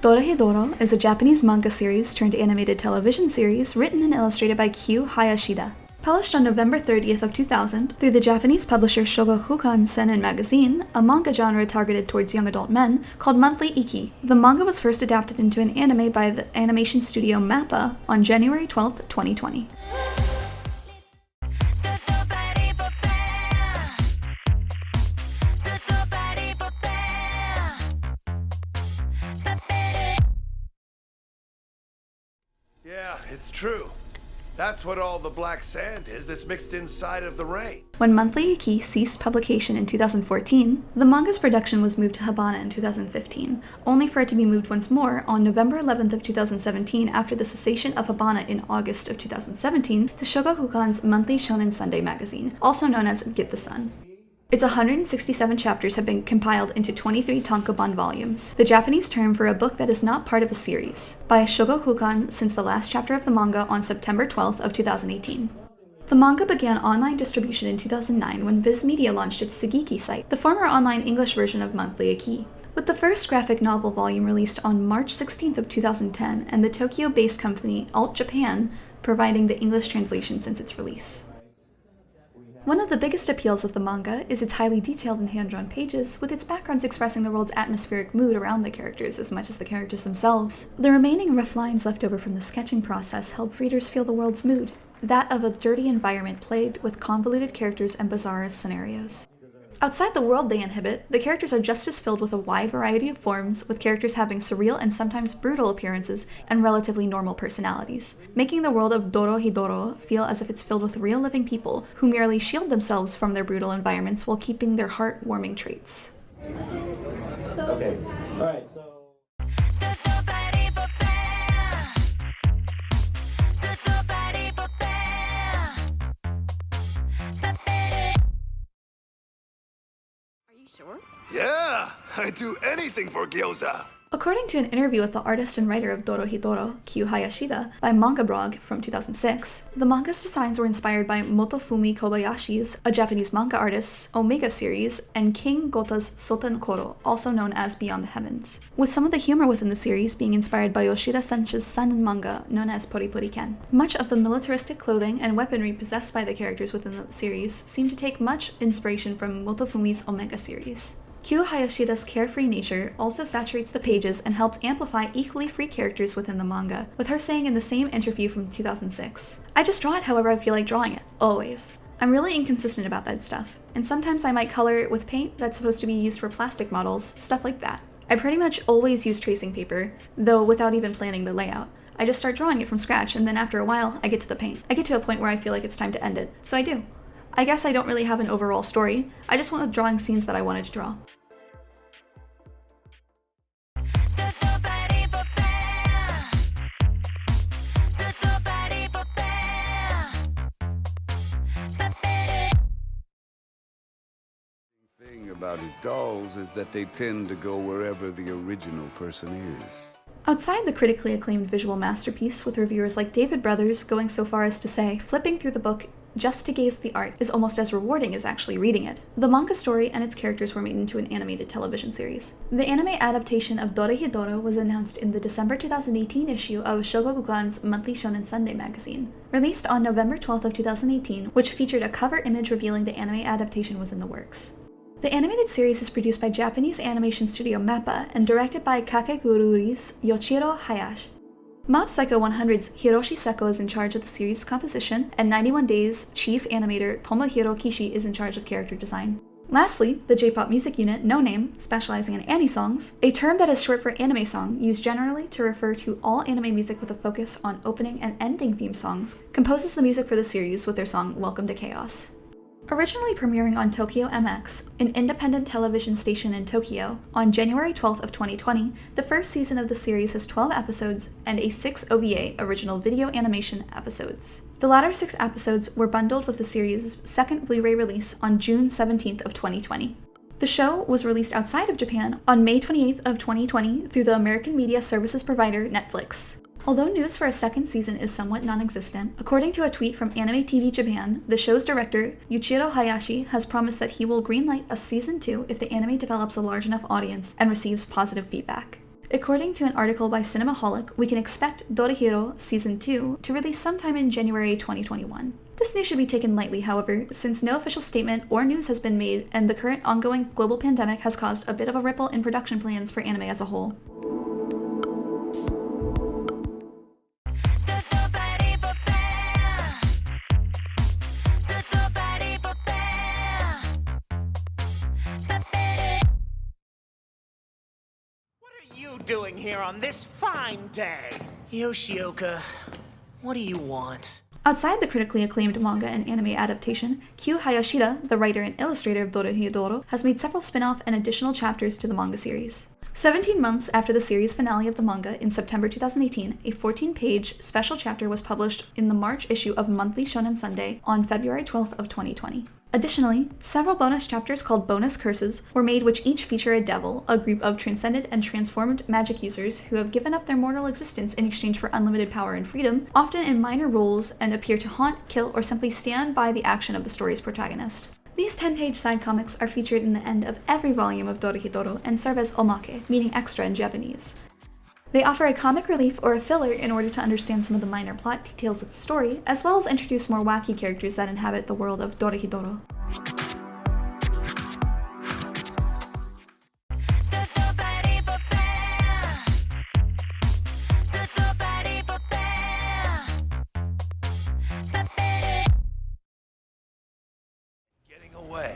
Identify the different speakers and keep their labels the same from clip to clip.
Speaker 1: Dorohedoro is a Japanese manga series turned animated television series written and illustrated by Kyu Hayashida. Published on November 30th of 2000 through the Japanese publisher Shogakukan Seinen magazine, a manga genre targeted towards young adult men, called Monthly Iki. The manga was first adapted into an anime by the animation studio MAPPA on January 12th, 2020.
Speaker 2: Yeah, it's true. That's what all the black sand is that's mixed inside of the rain.
Speaker 1: When Monthly Iki ceased publication in 2014, the manga's production was moved to Habana in 2015, only for it to be moved once more on November 11th of 2017 after the cessation of Habana in August of 2017 to Shogakukan's monthly Shonen Sunday magazine, also known as Get the Sun. Its 167 chapters have been compiled into 23 tankobon volumes, the Japanese term for a book that is not part of a series, by Shogakukan since the last chapter of the manga on September 12th of 2018. The manga began online distribution in 2009 when Viz Media launched its Sugiki site, the former online English version of Monthly Iki, with the first graphic novel volume released on March 16th of 2010 and the Tokyo-based company Alt Japan providing the English translation since its release. One of the biggest appeals of the manga is its highly detailed and hand-drawn pages, with its backgrounds expressing the world's atmospheric mood around the characters as much as the characters themselves. The remaining rough lines left over from the sketching process help readers feel the world's mood, that of a dirty environment plagued with convoluted characters and bizarre scenarios. Outside the world they inhabit, the characters are just as filled with a wide variety of forms, with characters having surreal and sometimes brutal appearances and relatively normal personalities, making the world of Dorohedoro feel as if it's filled with real living people who merely shield themselves from their brutal environments while keeping their heart-warming traits.
Speaker 3: Okay, alright, so...
Speaker 4: Sure?
Speaker 2: Yeah, I'd do anything for gyoza.
Speaker 1: According to an interview with the artist and writer of Dorohedoro, Kyu Hayashida, by Manga Blog from 2006, the manga's designs were inspired by Motofumi Kobayashi's, a Japanese manga artist's, Omega series, and King Gota's Soten Koro, also known as Beyond the Heavens, with some of the humor within the series being inspired by Yoshida Sensei's seinen manga known as Poripuriken. Much of the militaristic clothing and weaponry possessed by the characters within the series seem to take much inspiration from Motofumi's Omega series. Kyu Hayashida's carefree nature also saturates the pages and helps amplify equally free characters within the manga, with her saying in the same interview from 2006, "I just draw it however I feel like drawing it, always. I'm really inconsistent about that stuff, and sometimes I might color it with paint that's supposed to be used for plastic models, stuff like that. I pretty much always use tracing paper, though without even planning the layout. I just start drawing it from scratch, and then after a while, I get to the paint. I get to a point where I feel like it's time to end it, so I do. I guess I don't really have an overall story, I just went with drawing scenes that I wanted to draw."
Speaker 5: The thing about his dolls is that they tend to go wherever the original person is.
Speaker 1: Outside the critically acclaimed visual masterpiece, with reviewers like David Brothers going so far as to say flipping through the book just to gaze at the art is almost as rewarding as actually reading it, the manga story and its characters were made into an animated television series. The anime adaptation of Dorohedoro was announced in the December 2018 issue of Shogakukan's monthly Shonen Sunday magazine, released on November 12th of 2018, which featured a cover image revealing the anime adaptation was in the works. The animated series is produced by Japanese animation studio MAPPA and directed by Kakegururi's Yoichiro Hayashi. Mob Psycho 100's Hiroshi Seko is in charge of the series' composition, and 91 Days' chief animator Tomohiro Kishi is in charge of character design. Lastly, the J-pop music unit No Name, specializing in Annie songs, a term that is short for anime song, used generally to refer to all anime music with a focus on opening and ending theme songs, composes the music for the series with their song Welcome to Chaos. Originally premiering on Tokyo MX, an independent television station in Tokyo, on January 12th of 2020, the first season of the series has 12 episodes and 6 OVA original video animation episodes. The latter 6 episodes were bundled with the series' second Blu-ray release on June 17th of 2020. The show was released outside of Japan on May 28th of 2020 through the American media services provider Netflix. Although news for a second season is somewhat non-existent, according to a tweet from Anime TV Japan, the show's director, Yuichiro Hayashi, has promised that he will greenlight a season 2 if the anime develops a large enough audience and receives positive feedback. According to an article by Cinemaholic, we can expect Dorohedoro Season 2 to release sometime in January 2021. This news should be taken lightly, however, since no official statement or news has been made and the current ongoing global pandemic has caused a bit of a ripple in production plans for anime as a whole.
Speaker 4: Doing here on this fine day? Yoshioka, what do you want?
Speaker 1: Outside the critically acclaimed manga and anime adaptation, Kyu Hayashida, the writer and illustrator of Dorohedoro, has made several spin-off and additional chapters to the manga series. 17 months after the series finale of the manga in September 2018, a 14-page special chapter was published in the March issue of Monthly Shonen Sunday on February 12th of 2020. Additionally, several bonus chapters called Bonus Curses were made, which each feature a devil, a group of transcended and transformed magic users who have given up their mortal existence in exchange for unlimited power and freedom, often in minor roles, and appear to haunt, kill, or simply stand by the action of the story's protagonist. These 10-page side comics are featured in the end of every volume of Dorohedoro and serve as omake, meaning extra in Japanese. They offer a comic relief or a filler in order to understand some of the minor plot details of the story, as well as introduce more wacky characters that inhabit the world of Dorohedoro.
Speaker 2: Getting away.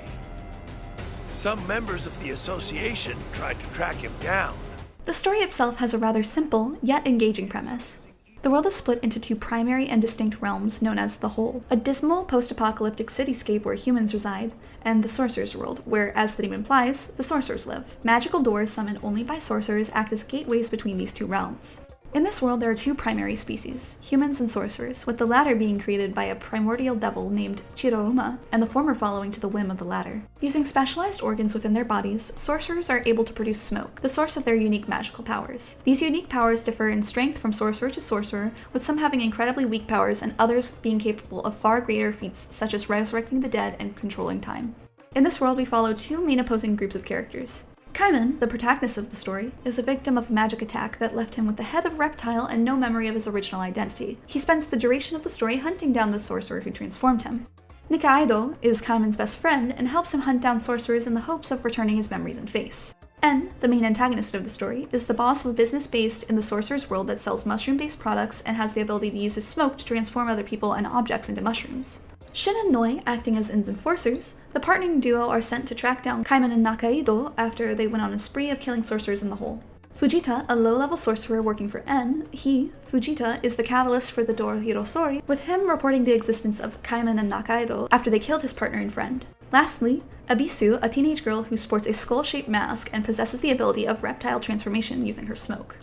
Speaker 2: Some members of the association tried to track him down.
Speaker 1: The story itself has a rather simple, yet engaging premise. The world is split into two primary and distinct realms known as the Whole, a dismal post-apocalyptic cityscape where humans reside, and the Sorcerer's World, where, as the name implies, the sorcerers live. Magical doors summoned only by sorcerers act as gateways between these two realms. In this world, there are two primary species, humans and sorcerers, with the latter being created by a primordial devil named Chiroruma, and the former following to the whim of the latter. Using specialized organs within their bodies, sorcerers are able to produce smoke, the source of their unique magical powers. These unique powers differ in strength from sorcerer to sorcerer, with some having incredibly weak powers and others being capable of far greater feats such as resurrecting the dead and controlling time. In this world, we follow two main opposing groups of characters. CAIMAN, the protagonist of the story, is a victim of a magic attack that left him with the head of a reptile and no memory of his original identity. He spends the duration of the story hunting down the sorcerer who transformed him. Nikaido is CAIMAN's best friend and helps him hunt down sorcerers in the hopes of returning his memories and face. En, the main antagonist of the story, is the boss of a business based in the sorcerer's world that sells mushroom-based products and has the ability to use his smoke to transform other people and objects into mushrooms. Shin and Noi, acting as En's enforcers, the partnering duo are sent to track down CAIMAN and Nakaido after they went on a spree of killing sorcerers in the Whole. Fujita, a low-level sorcerer working for En, Fujita, is the catalyst for the Dorohedoro story, with him reporting the existence of CAIMAN and Nakaido after they killed his partner and friend. Lastly, Abisu, a teenage girl who sports a skull-shaped mask and possesses the ability of reptile transformation using her smoke.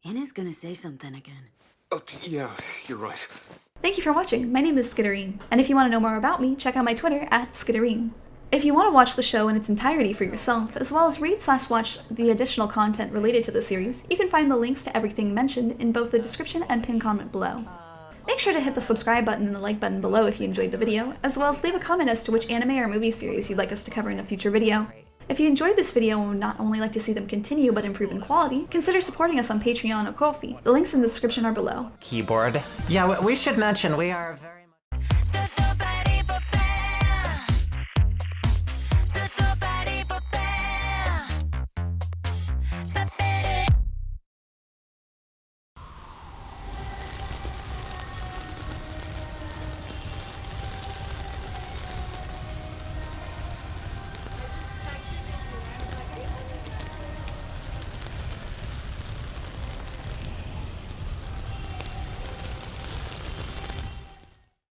Speaker 6: Inna's gonna say something again.
Speaker 5: Oh, yeah, you're right.
Speaker 1: Thank you for watching. My name is Skitterine, and if you want to know more about me, check out my Twitter at Skitterine. If you want to watch the show in its entirety for yourself, as well as read/watch the additional content related to the series, you can find the links to everything mentioned in both the description and pinned comment below. Make sure to hit the subscribe button and the like button below if you enjoyed the video, as well as leave a comment as to which anime or movie series you'd like us to cover in a future video. If you enjoyed this video and would not only like to see them continue but improve in quality, consider supporting us on Patreon or Ko-fi. The links in the description are below.
Speaker 4: Keyboard. Yeah, we should mention we are very